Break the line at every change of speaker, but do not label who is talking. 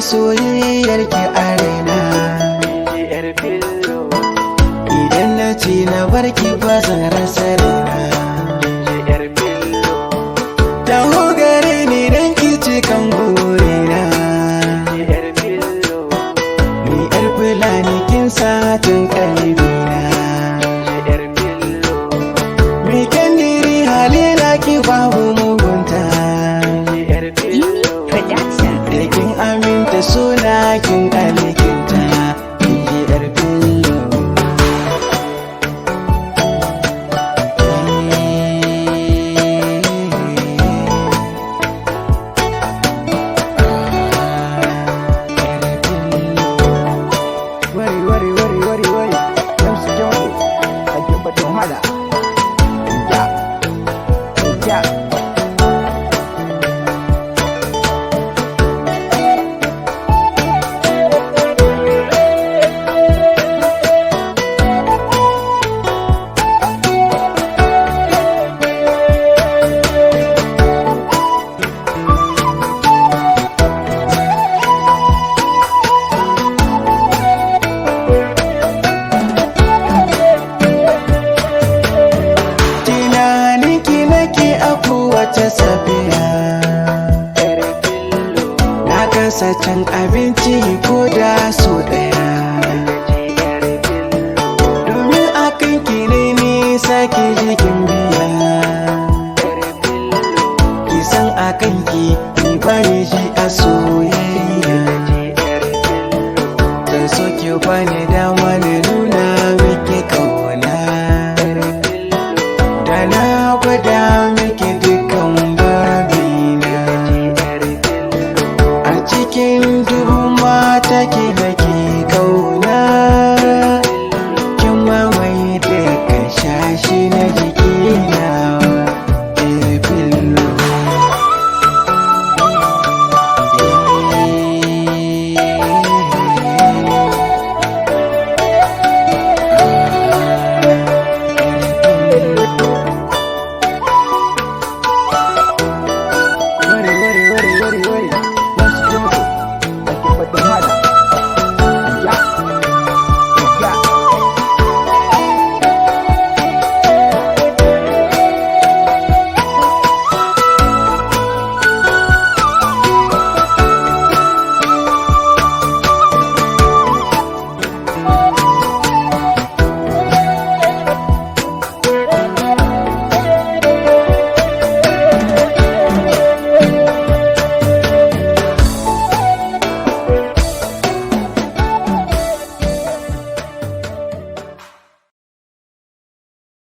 soyayyar ki a raina. Idan na ce na barki ba zan rasa raina. Taho gare ni dan ki cikan gorina. Ni yar Fulani kin satin kalbina. Mi kandiri halila ki babu mugunta. Da kin aminta suna kin alikinta. Ki yar Bello. Wari, don't stop. I jump at your mother. Yeah. Kowace safiya na kasa can abinci ko da so daya, domin akan ki ne nisa ki jikin biya. Ki san akan ki ni bani shi a soyayya. Zan so ki bani dama na nuna miki kauna, da na gwada miki dukkan babina. A cikin duhun mata ki